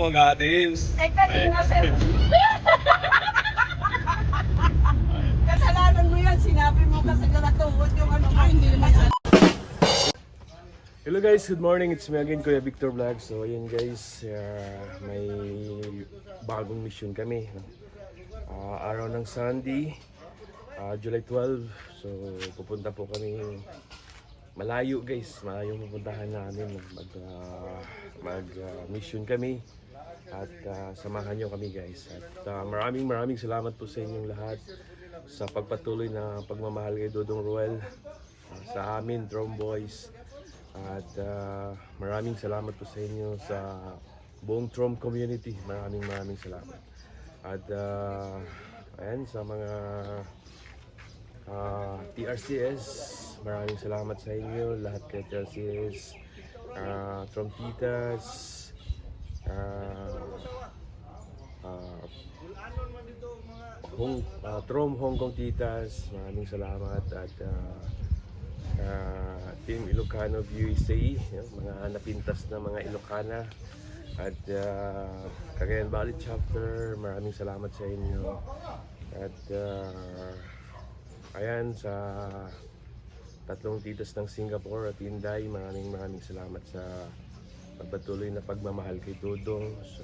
magatis. Eh, kanina, sir. Kasalanan mo yan. Sinabi mo kasi natuhod yung ano. Ay, hindi naman. Hello guys, good morning. It's me again, Kuya Victor Vlog. So ayun guys, may bagong mission kami. Araw ng Sunday, July 12. So pupunta po kami malayo guys. Malayo pupuntahan namin. Mag mission kami. At samahan nyo kami guys. At maraming salamat po sa inyong lahat sa pagpatuloy na pagmamahal kay Dodong Ruel, sa amin, Drum Boys. At maraming salamat po sa inyo sa buong Trom community. Maraming salamat. At ayan, sa mga TRCS, maraming salamat sa inyo lahat kay TRCS, Trom Titas, Trom Hong Kong Titas, maraming salamat. At Team Ilocano of USA, mga napintas na mga Ilocana, at Cagayan Valley Chapter, maraming salamat sa inyo. At ayan, sa tatlong titas ng Singapore at Inday, maraming salamat sa pagpatuloy na pagmamahal kay Dodong. So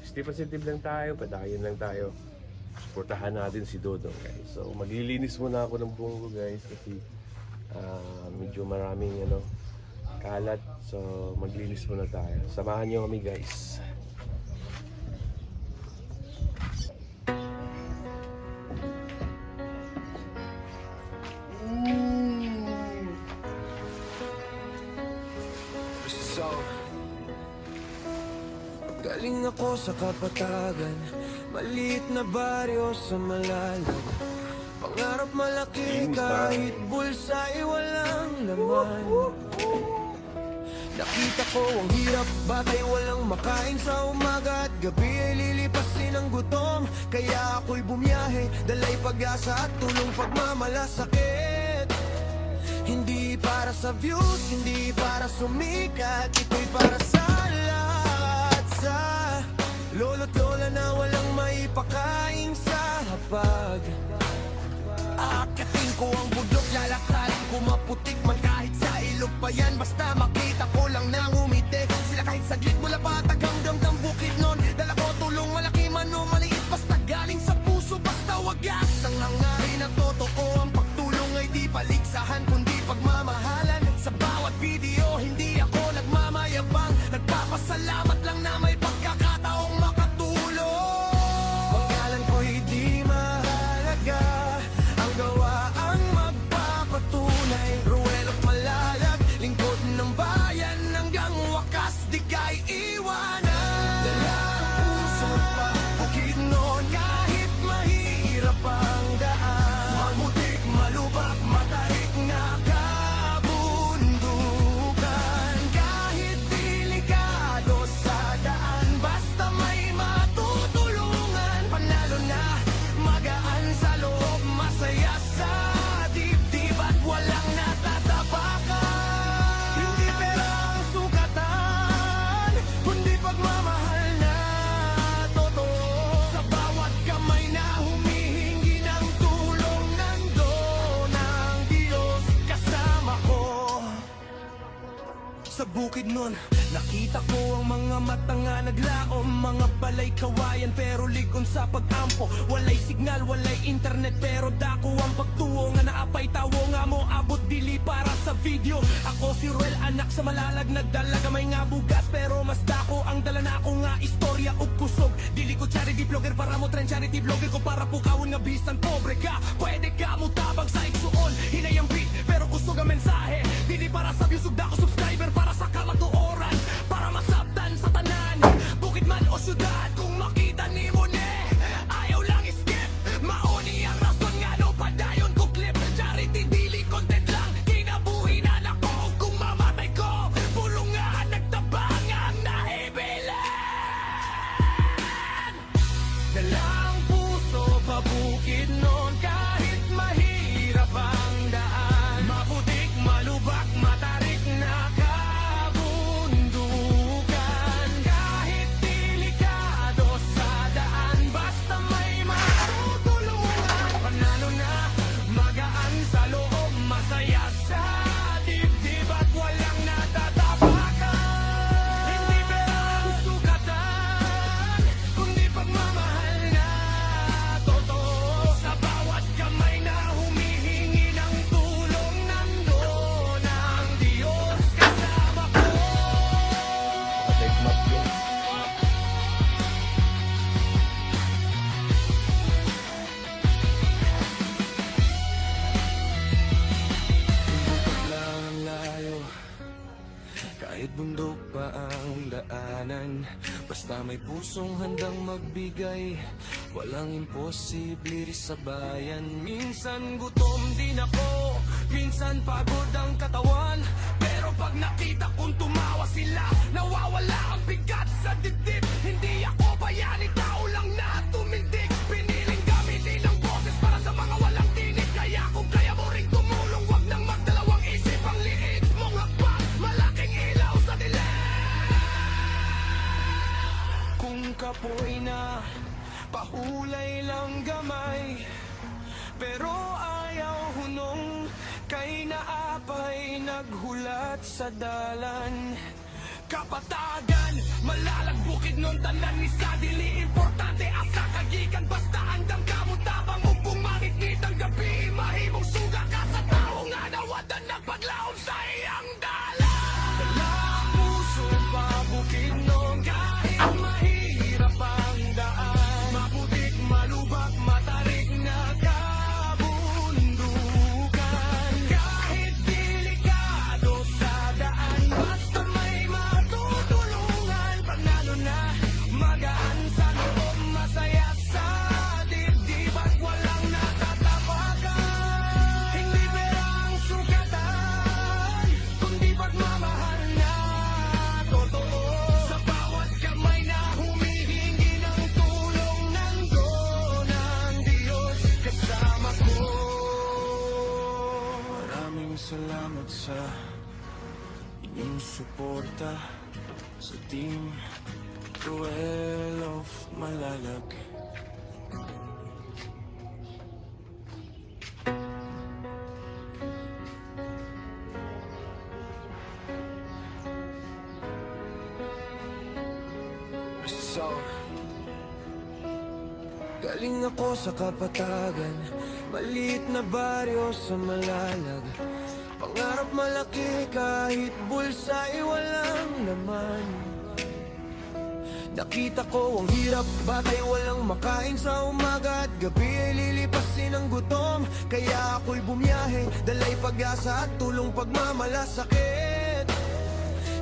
stay positive lang tayo, padayon lang tayo, suportahan natin si Dodong guys. So maglilinis muna ako ng buhok ko guys, kasi medyo maraming kalat. So maglinis muna tayo. Samahan nyo kami guys. Galing ako sa kapatagan, maliit na baryo sa malalag. Pangarap malaki kahit bulsa'y walang laman. Nakita ko ang hirap, batay walang makain sa umaga at gabi ay lilipasin ang gutom. Kaya ako'y bumiyahe, dalay pag-asa at tulong pagmamalasakit. Hindi para sa views, hindi para sumikat, ito'y para sa lahat. Sa lolo't lola na walang maipakain sa hapag. Aakatin ko ang bundok, lalakarin ko maputik man kahit sa ilog pa yan. Basta makita ko lang nang umiti sila kahit saglit mula patag hanggang bukid nun. Dala ko tulong malaki man o maliit, basta galing sa puso, basta wagas ang hangarin na totoo. Ang pagtulong ay di paligsahan kundi pagmamahalan. Sa bawat video hindi ako nagmamayabang, nagpapasalamat lang na may pagkakataong makatulong. Pangalan ko'y di mahalaga, ang gawa ang magpapatunay. Ruel of Malalag, lingkod ng bayan, hanggang wakas di kay iwanan. Dala ang puso pa, bukid noon kahit mahirap ang daan. Mamutik, malubak, matarik nga kabundukan. Kahit delikado sa daan, basta may matutulungan. Panalo na, magaan sa loob, masaya sa dibdib at walang natatapakan. Hindi pera ang sukatan, kundi pagmamahal na totoo. Sa bawat kamay na humihingi ng tulong, nandoon ang Diyos kasama ko. Sa bukid nun, nakita ko ang mga mata nga naglaom. Mga balay kawayan pero ligon sa pag-ampo. Walay signal, walay internet pero dako ang pagtuo. Nga naapay tawo nga mo abot dili para sa video. Ako si Ruel, anak sa Malalag, nagdala gamay nga bugas pero mas dako ang dala na ako nga istorya ug kusog. Dili ko charity vlogger para mo trend, charity vlogger ko para pukawon nga bisan pobre ka. Pwede ka mo tabang sa igsuon, hinay ang beat pero kusog ang mensahe. Dili para sa views ug dako subscriber, para sa kamatuoran, para masabtan sa tanan. Bukid man o syudad, kung makita ni mo ne, ayaw lang skip. Mauni ang rason nga no padayon ko clip. Charity dili content lang, kinabuhi na nako. Kung mamatay ko, pulungan nagtabang ang nahibilan. Dalang puso pabukid noon kahit Basta may pusong handang magbigay, walang imposible sa bayan. Minsan gutom din ako, minsan pagod ang katawan, pero pag nakita kong tumawa sila, nawawala ang bigat sa dibdib. Hindi ako bayani, tao lang na tumindig. Piniling gamitin ang boses para sa mga walang tinig. Kaya kung kaya mo ring tumulong, wag nang magdalawang isip. Ang liit mong hakbang, malaking ilaw sa dilim. Kung kapoy na, pahulay lang gamay, pero ayaw hunong, kay naapay naghulat sa dalan. Kapatagan, malalag bukid nun tanan ni sa dili importante asa kagikan, basta andang kamutabang upong mangitngit ang gabi. Mahimong suga ka sa tao nga nawadan na paglaom sa iyang dala. Dala ang puso pa bukid nun kahit mahirap ang daan, maputik, malubak, matarik na kabundukan. Kahit delikado sa daan, basta may matutulungan. Panalo na, magaan sa loob, masaya sa dibdib at walang natatapakan. Hindi pera ang sukatan, kundi pagmamahal na totoo. Sa bawat kamay na humihingi ng tulong, nandun ang Diyos kasama ko. Maraming salamat sa inyong suporta sa Team Ruel of Malalag. So, galing ako sa Kapatagan, maliit na baryo sa Malalag. Pangarap malaki kahit bulsa'y walang laman. Nakita ko ang hirap, batay walang makain sa umaga at gabi ay lilipasin ang gutom. Kaya ako'y bumiyahe, dalay pag-asa at tulong pagmamalasakit.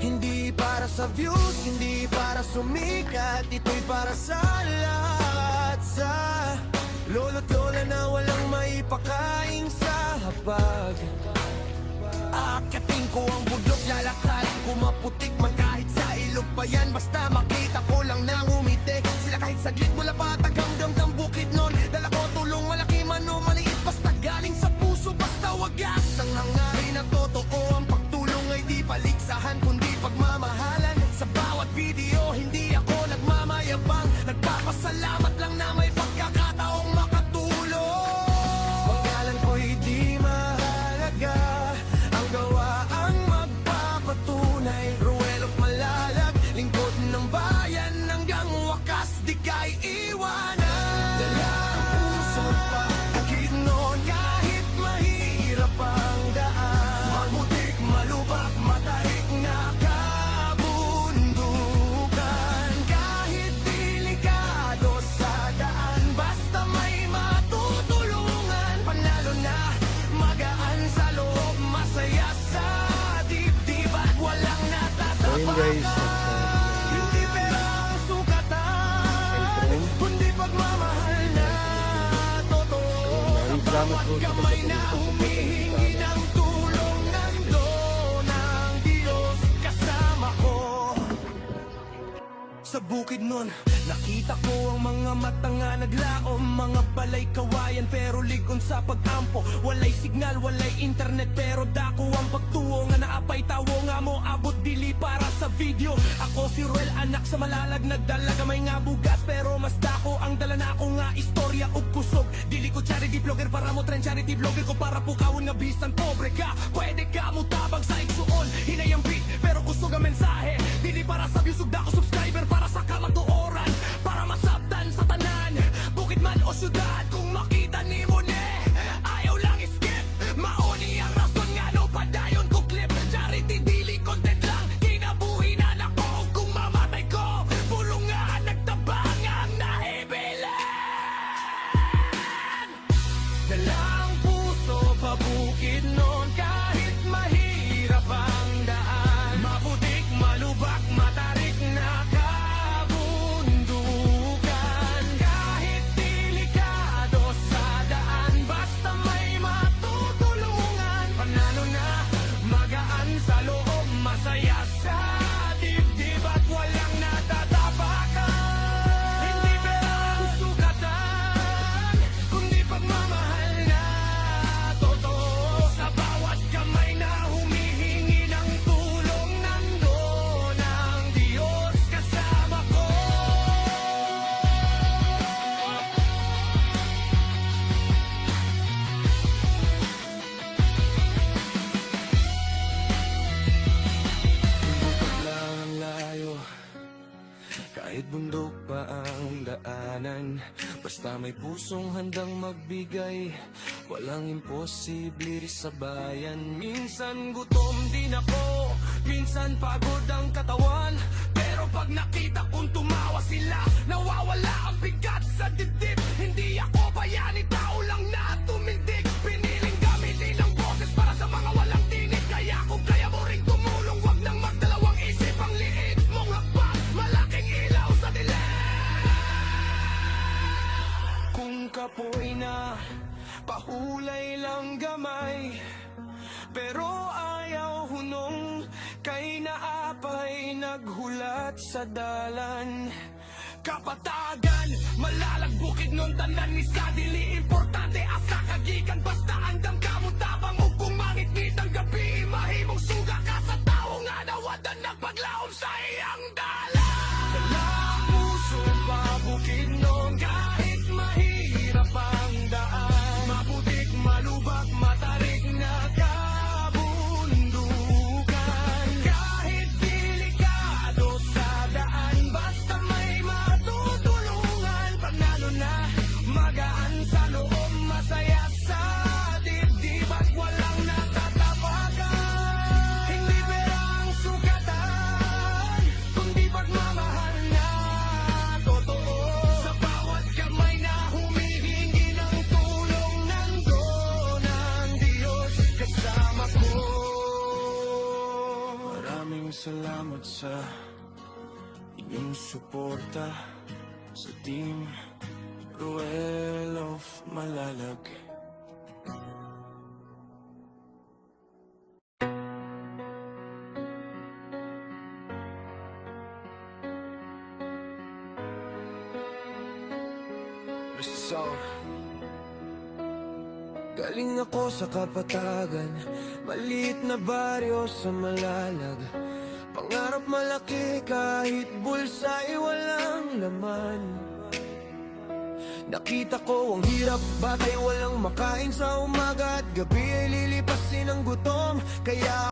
Hindi para sa views, hindi para sumikat, ito'y para sa lahat. Sa lolo't lola na walang maipakain sa hapag. Aakyatin ko ang bundok, lalakarin ko maputik man kahit sa ilog pa yan. Basta makita ko lang nang umiti sila kahit saglit mula patag hanggang ng bukid nun. Dala ko tulong malaki man o maliit, basta galing sa puso, basta wagas ang hangarin na totoo. Ang pagtulong ay di paligsahan kundi pagmamahalan. Sa bawat video hindi ako nagmamayabang, nagpapasalamat lang na may pagkakataong makatulong. Pangalan ko'y di mahalaga, ang gawa ang magpapatunay. Ruel of Malalag, lingkod ng bayan hanggang wakas, di kay iwanan. Dala ang puso pa bukid nun kahit mahirap ang daan, mabutik, malubak, matarik na kabundukan. Kahit delikado sa daan, basta may matutulungan. Panalo na, magaan sa loob, masaya sa dibdib at walang So yun natatapakan. guys, Hindi pera ang sukatan, kundi pagmamahal na totoo. Sa bawat kamay na humihingi ng tulong, nandun ang Diyos kasama ko. Sa bukid nun, nakita ko ang mga mata nga naglaom, mga balay kawayan pero ligon sa pag-ampo. Walay signal, walay internet pero dako ang pagtuo nga naapay tawo nga mo abot dili para sa video. Ako si Ruel, anak sa Malalag, nagdala gamay nga bugas pero mas dako ang dala na ako nga istorya ug kusog. Dili ko charity vlogger para mo trend, charity vlogger ko para pukawon nga bisan pobre ka. Pwede ka mo tabang sa igsuon, hinay ang beat pero kusog ang mensahe. Dili para sa views ug dako subscriber, para sa kamatuoran, para masabtan sa tanan. Bukid man o syudad, kung makita ni mo ne, ayaw lang skip. Mauni ang rason nga no padayon ko clip. Charity dili content lang, kinabuhi na nako. Kung mamatay ko, pulong nga nagtabang ang nahibilan. Dalang puso pabukid nun kahit mahirap ang daan, maputik, malubak, matarik na kabundukan. pusong handang magbigay, walang imposible sa bayan. Minsan gutom din ako, minsan pagod ang katawan, pero pag nakita kong tumawa sila, nawawala ang bigat sa dibdib. Hindi ako bayani, tao lang na tumindig. Piniling gamitin ang boses para sa mga walang tinig. Kaya kung kaya mo ring tumulong, wag nang magdalawang isip. Ang liit mong hakbang, malaking ilaw sa dilim. Kung kapoy na, pahulay lang gamay, pero ayaw hunong, kay naapay naghulat sa dalan. Kapatagan, malalagbukid nun tanan ni sa dili importante asa kagikan, basta andang kamutabang ug kung mangitngit ang gabi, mahimong suga ka sa tao nga nawadan nagpaglaom sa iyang dala. Dala puso pabukid nun kahit mahirap ang daan, maputik, malubak, matarik na kabundukan. Kahit delikado sa daan, basta may matutulungan. Panalo na, magaan sa loob, masaya sa dibdib at walang natatapakan. Hindi pera ang sukatan, kundi pagmamahal na totoo. Sa bawat kamay na humihingi ng tulong, nandoon ang Diyos kasama ko. Maraming salamat sa inyong suporta sa Team Ruel of Malalag. Mr. Song. Galing ako sa Kapatagan, maliit na baryo sa Malalag. Pangarap malaki kahit bulsa'y walang laman. Nakita ko ang hirap, batay walang makain sa umaga at gabi ay lilipasin ang gutom. Kaya